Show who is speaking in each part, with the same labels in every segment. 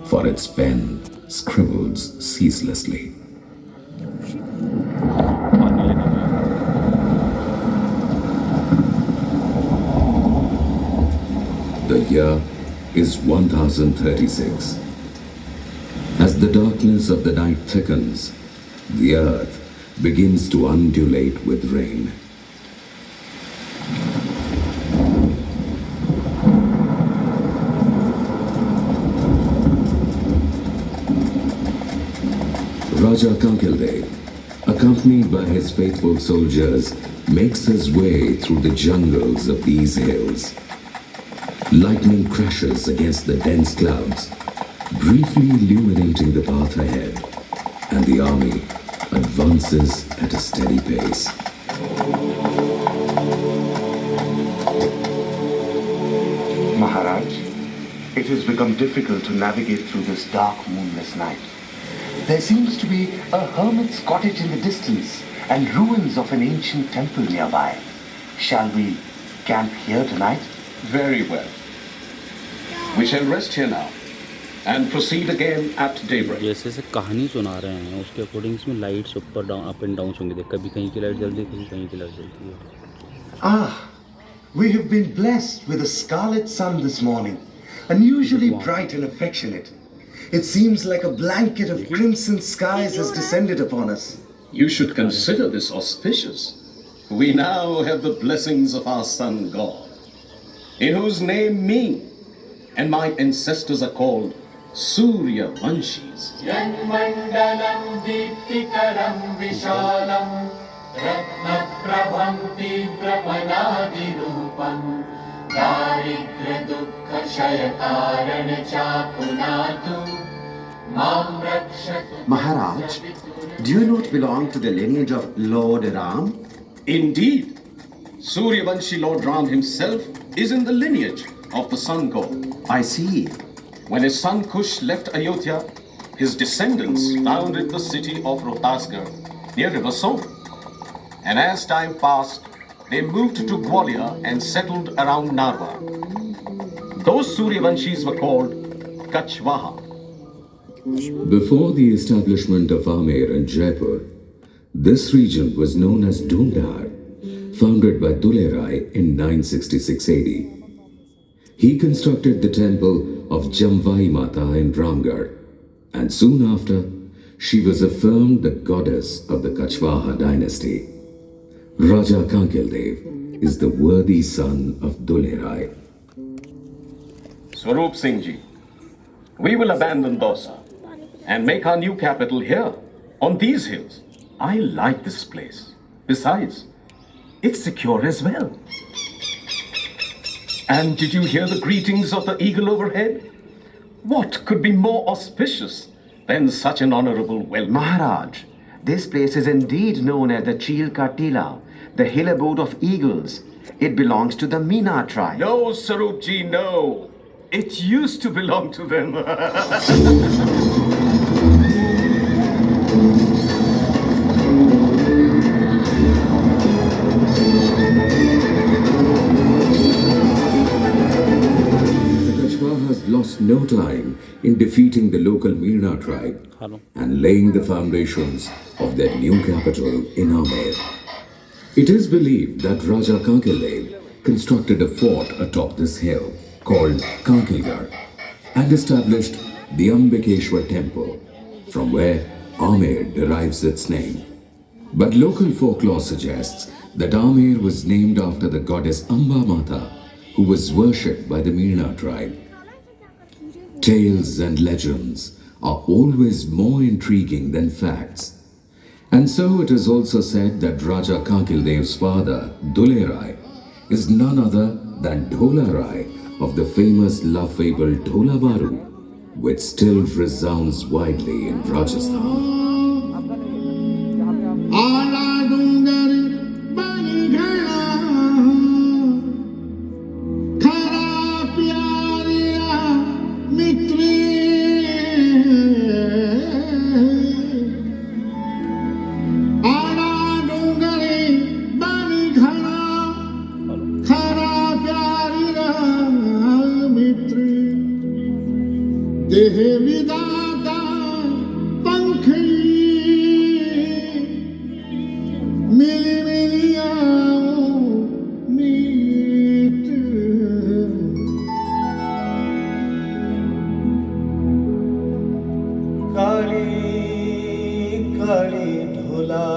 Speaker 1: for its pen scribbles ceaselessly. The year is 1036. As the darkness of the night thickens, the earth begins to undulate with rain. Raja Kankildev, accompanied by his faithful soldiers, makes his way through the jungles of these hills. Lightning crashes against the dense clouds, briefly illuminating the path ahead, and the army advances at a steady pace.
Speaker 2: Maharaj, it has become difficult to navigate through this dark, moonless night. There seems to be a hermit's cottage in the distance and ruins of an ancient temple nearby. Shall we camp here tonight?
Speaker 3: Very well. We shall rest here now and proceed again at daybreak.
Speaker 4: जैसे से कहानी सुना रहे हैं उसके according इसमें lights ऊपर down up and down होंगे. देख कभी कहीं की लाइट जल्दी कभी कहीं की लाइट जलती है.
Speaker 2: Ah, we have been blessed with a scarlet sun this morning, unusually bright and affectionate. It seems like a blanket of crimson skies has descended upon us.
Speaker 3: You should consider this auspicious. We now have the blessings of our sun god, in whose name me and my ancestors are called Surya Vanshis.
Speaker 5: Yanmandalam Deeptikaram Vishalam Ratnaprabham Tivrapanadirupam Daridra Dukkha Shayakarana Chapunatu Mam Rakshatu.
Speaker 6: Maharaj, do you not belong to the lineage of Lord Ram?
Speaker 3: Indeed, Suryavanshi Lord Ram himself is in the lineage of the sun god.
Speaker 6: I see.
Speaker 3: When his son Kush left Ayodhya, his descendants founded the city of Rohtasgarh near River Son. And as time passed, they moved to Gwalior and settled around Narwa. Those Suryavanshis were called Kachwaha.
Speaker 1: Before the establishment of Amer in Jaipur, this region was known as Dhundar, founded by Dulerai in 966 AD. He constructed the temple of Jamvai Mata in Ramgarh, and soon after, she was affirmed the goddess of the Kachwaha dynasty. Raja Kankildev is the worthy son of Dulerai.
Speaker 3: Swarup Singh Ji, we will abandon Dosa and make our new capital here, on these hills. I like this place. Besides, it's secure as well. And did you hear the greetings of the eagle overhead? What could be more auspicious than such an honorable welcome?
Speaker 6: Maharaj, this place is indeed known as the Chilka Tila, the hill abode of eagles. It belongs to the Meena tribe.
Speaker 3: No, Sarup Ji, no. It used to belong to them.
Speaker 1: Lost no time in defeating the local Meena tribe and laying the foundations of their new capital in Amer. It is believed that Raja Kankildev constructed a fort atop this hill called Kankilgarh and established the Ambikeshwar temple, from where Amer derives its name. But local folklore suggests that Amer was named after the goddess Amba Mata, who was worshipped by the Meena tribe. Tales and legends are always more intriguing than facts. And so it is also said that Raja Kankildev's father, Dulerai, is none other than Dholarai of the famous love fable Dhola Baru, which still resounds widely in Rajasthan.
Speaker 7: देह विदाता पंखी मिली मिली आओ मीत
Speaker 8: काली काली ढोला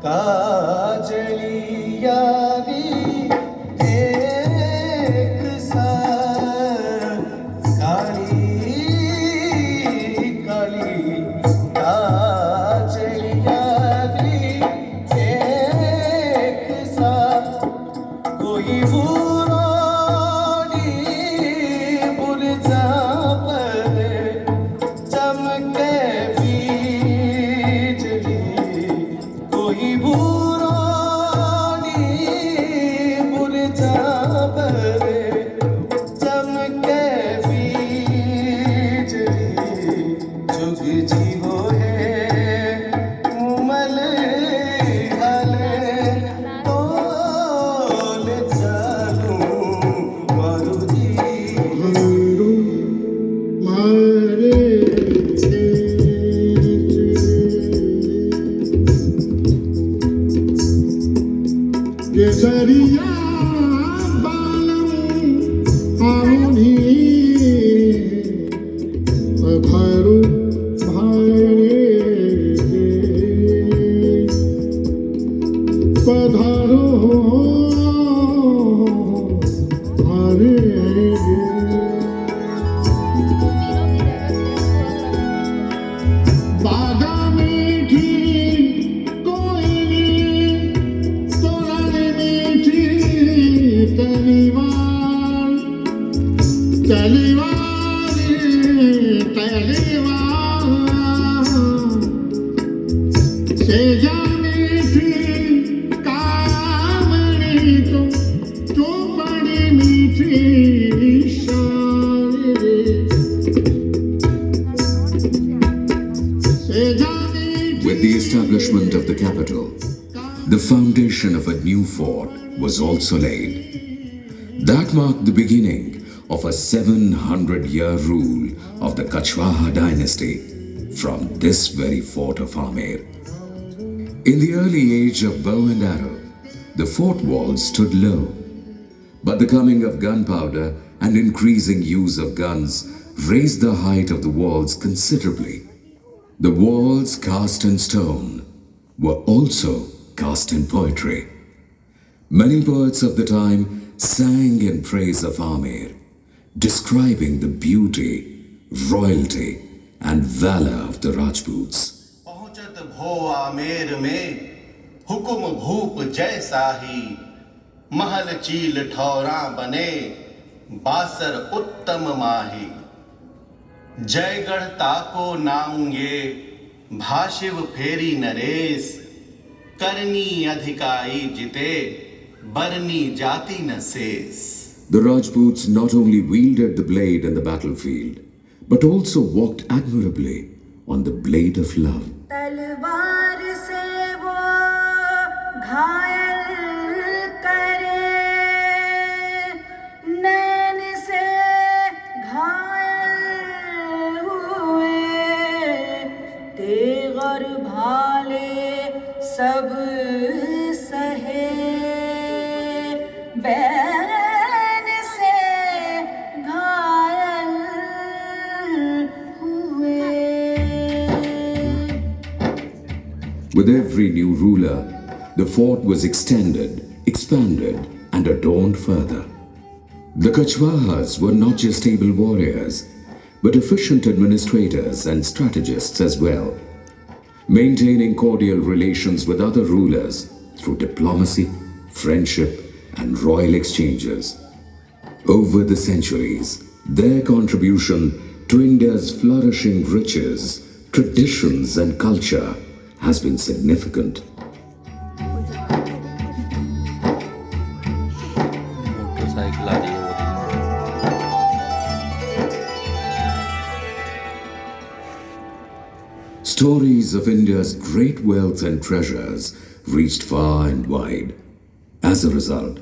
Speaker 8: काजली यारी एक साथ काली काली काजली यारी एक साथ कोई बुरानी बुरजा पर चमके बिजली कोई बुरानी बुरजा पर चमके बिजली जुग जीवो है मुमल हले तोल चलूं मारू जी
Speaker 7: हंडू मारे केसरिया बालम आउनी भरू भारे पधारो हरे बागा मीठी कोयली तोरण मीठी तलीवार तलीवार तलीवार सेजा मीठी कामणी तो बड़ी मीठी शान सेजा मीठी
Speaker 1: With the establishment of the capital, the foundation of a new fort was also laid. That marked the beginning of a 700-year rule of the Kachwaha dynasty from this very fort of Amer. In the early age of bow and arrow, the fort walls stood low. But the coming of gunpowder and increasing use of guns raised the height of the walls considerably. The walls cast in stone were also cast in poetry. Many poets of the time sang in praise of Amer, describing the beauty, royalty, and valor of the Rajputs.
Speaker 8: पहुंचत भो आमेर में हुकुम भूप जैसा ही महल चील ठौरा बने बासर उत्तम माही जयगढ़ ताको नाऊंगे भाशिव फेरी नरेश करनी अधिकाई जिते बरनी जाति न शेष.
Speaker 1: The Rajputs not only wielded the blade in the battlefield, but also walked admirably on the blade of love.
Speaker 9: तलवार से वो घायल करे नैन से घायल हुए तेगर भाले सब सहे बैन से घायल हुए.
Speaker 1: With every new ruler, the fort was extended, expanded, and adorned further. The Kachwahas were not just able warriors, but efficient administrators and strategists as well, maintaining cordial relations with other rulers through diplomacy, friendship, and royal exchanges. Over the centuries, their contribution to India's flourishing riches, traditions, and culture has been significant.
Speaker 4: Motorcycle आ रही है वो.
Speaker 1: Stories of India's great wealth and treasures reached far and wide. As a result,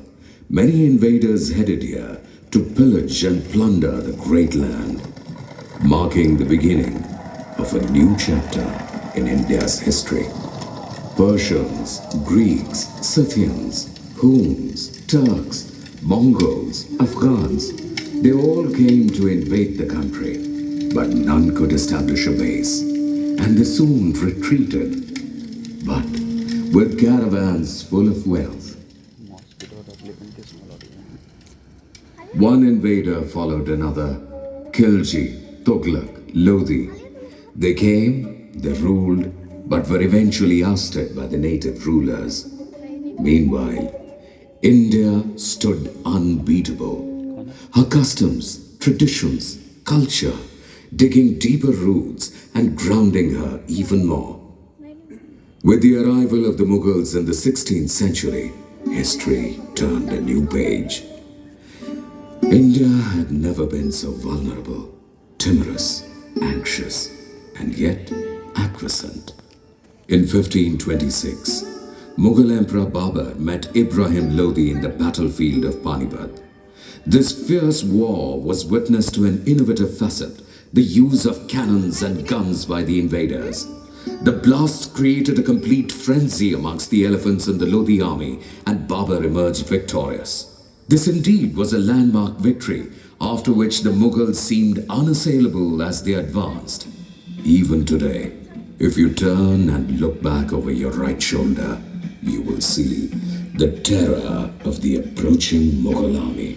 Speaker 1: many invaders headed here to pillage and plunder the great land. marking the beginning of a new chapter in India's history. Persians, Greeks, Scythians, Huns, Turks, Mongols, Afghans, they all came to invade the country, but none could establish a base, and they soon retreated, but with caravans full of wealth. One invader followed another, Khilji, Tughlaq, Lodi. They came, they ruled, but were eventually ousted by the native rulers. Meanwhile, India stood unbeatable. Her customs, traditions, culture, digging deeper roots and grounding her even more. With the arrival of the Mughals in the 16th century, history turned a new page. India had never been so vulnerable, timorous, anxious, and yet acquiescent. In 1526, Mughal Emperor Babur met Ibrahim Lodi in the battlefield of Panipat. This fierce war was witness to an innovative facet, the use of cannons and guns by the invaders. The blasts created a complete frenzy amongst the elephants in the Lodi army, and Babur emerged victorious. This indeed was a landmark victory, after which the Mughals seemed unassailable as they advanced. Even today, if you turn and look back over your right shoulder, you will see the terror of the approaching Mughal army.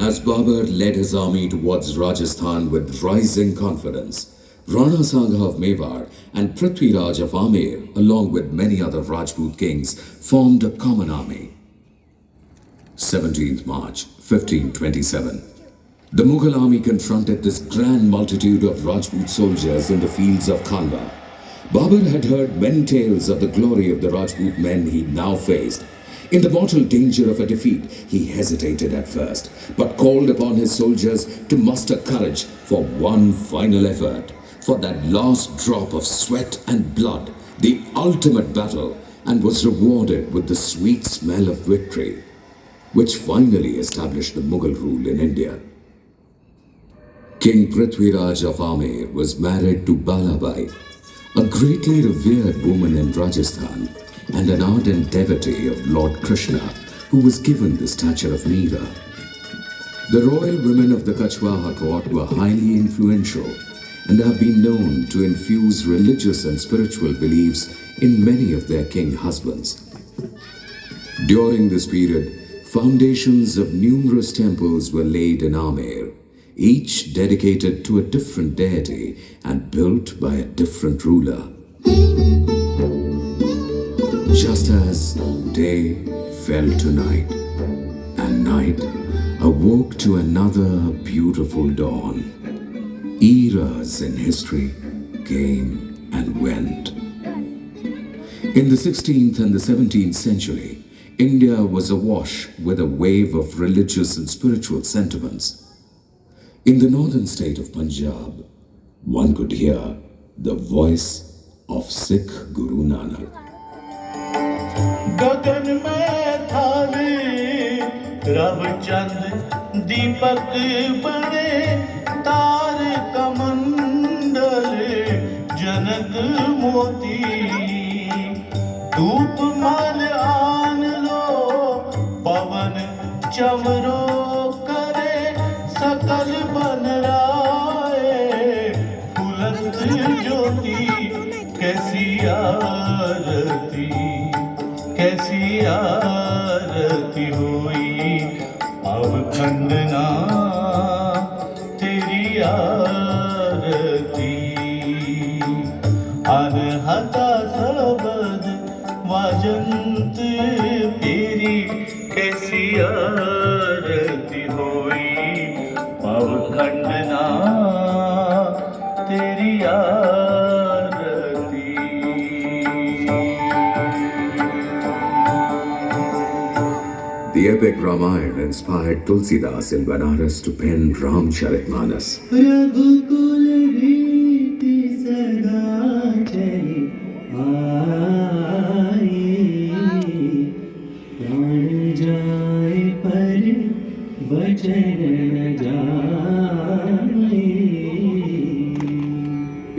Speaker 1: As Babur led his army towards Rajasthan with rising confidence, Rana Sangha of Mewar and Prithviraj of Amer, along with many other Rajput kings, formed a common army. 17th March 1527. The Mughal army confronted this grand multitude of Rajput soldiers in the fields of Khanwa. Babur had heard many tales of the glory of the Rajput men he now faced. In the mortal danger of a defeat, he hesitated at first, but called upon his soldiers to muster courage for one final effort, for that last drop of sweat and blood, the ultimate battle, and was rewarded with the sweet smell of victory, which finally established the Mughal rule in India. King Prithviraj of Amer was married to Balabai, a greatly revered woman in Rajasthan and an ardent devotee of Lord Krishna, who was given the stature of Meera. The royal women of the Kachwaha court were highly influential and have been known to infuse religious and spiritual beliefs in many of their king husbands. During this period, foundations of numerous temples were laid in Amer, each dedicated to a different deity and built by a different ruler. Just as day fell to night, and night awoke to another beautiful dawn, eras in history came and went. In the 16th and the 17th century, India was awash with a wave of religious and spiritual sentiments. In the northern state of Punjab, one could hear the voice of Sikh Guru Nanak.
Speaker 10: गगन में थाने रव चंद दीपक बने तार कमंडल जनक मोती धूप माल आन लो पवन चमरो करे सकल बन राए फुलत ज्योति कैसी आरती कैसी आरती हुई अब खंडना तेरी आरती अनहता सबद वाजंत तेरी कैसी आरती हुई अब खंडना तेरी आरती.
Speaker 1: The epic Ramayana inspired Tulsidas in Banaras to pen Ramcharitmanas.
Speaker 10: रघुकुल रीति सदा चली आई प्राण जाए पर वचन न जाए।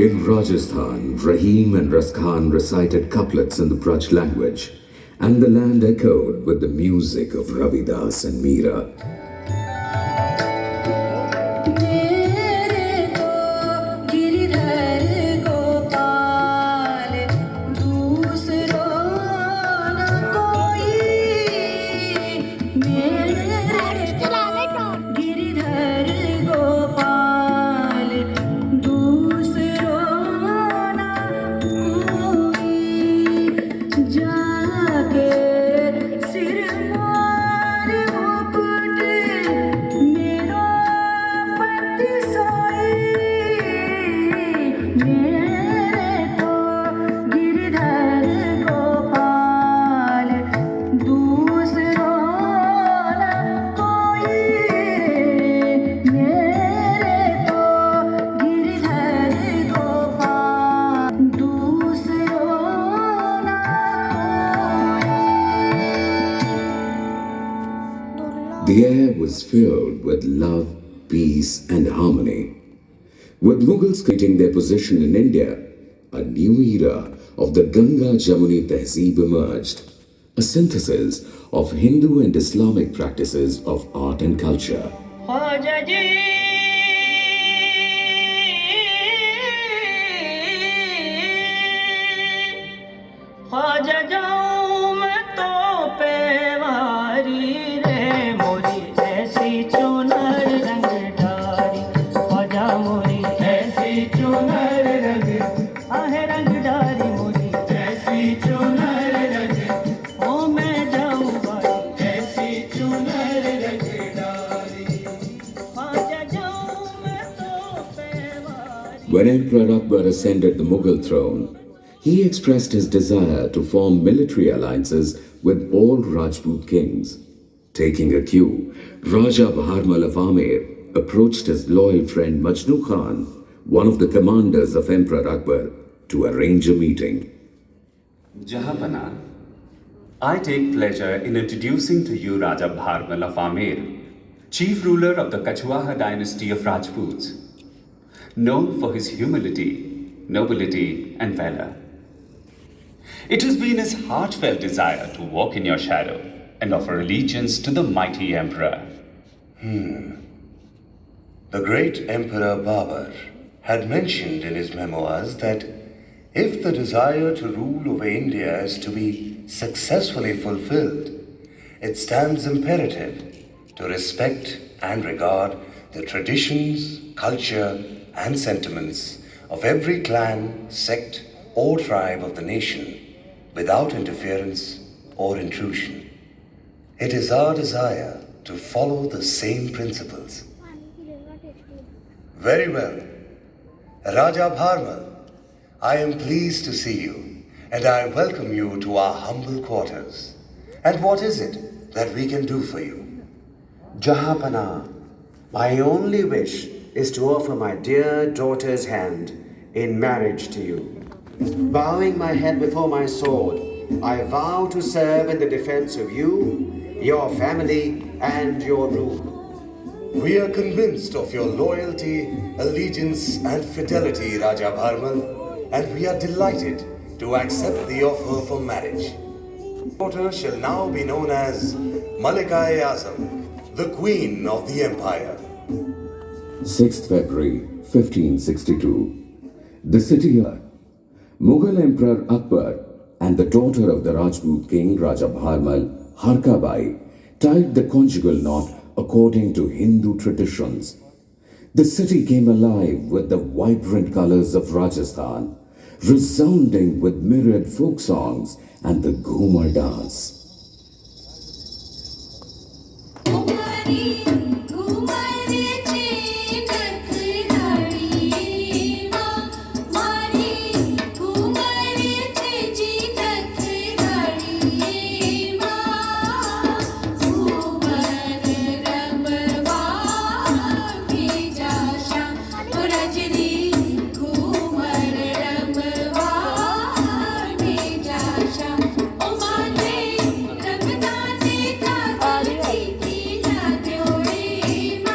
Speaker 1: In Rajasthan, Rahim and Raskan recited couplets in the Braj language, and the land echoed with the music of Ravidas and Meera. The air was filled with love, peace, and harmony. With Mughals creating their position in India, a new era of the Ganga Jamuni Tehzeeb emerged, a synthesis of Hindu and Islamic practices of art and culture. When Emperor Akbar ascended the Mughal throne, he expressed his desire to form military alliances with all Rajput kings. Taking a cue, Raja Bharmal of Amer approached his loyal friend Majnu Khan, one of the commanders of Emperor Akbar, to arrange a meeting.
Speaker 11: Jahanpana, I take pleasure in introducing to you Raja Bharmal of Amer, chief ruler of the Kachwaha dynasty of Rajputs, known for his humility, nobility, and valor. It has been his heartfelt desire to walk in your shadow and offer allegiance to the mighty emperor.
Speaker 2: The great Emperor Babur had mentioned in his memoirs that if the desire to rule over India is to be successfully fulfilled, it stands imperative to respect and regard the traditions, culture, and sentiments of every clan, sect, or tribe of the nation without interference or intrusion. It is our desire to follow the same principles. Very well. Raja Bharmal, I am pleased to see you, and I welcome you to our humble quarters. And what is it that we can do for you?
Speaker 6: Jahanpana, my only wish is to offer my dear daughter's hand in marriage to you. Bowing my head before my sword, I vow to serve in the defense of you, your family, and your rule.
Speaker 2: We are convinced of your loyalty, allegiance, and fidelity, Raja Bharmal, and we are delighted to accept the offer for marriage. Your daughter shall now be known as Malika-e-Azam, the Queen of the Empire.
Speaker 1: 6th February 1562. The city of Mughal Emperor Akbar and the daughter of the Rajput king Raja Bharmal, Harkabai, tied the conjugal knot according to Hindu traditions. The city came alive with the vibrant colors of Rajasthan, resounding with myriad folk songs and the Ghumar dance.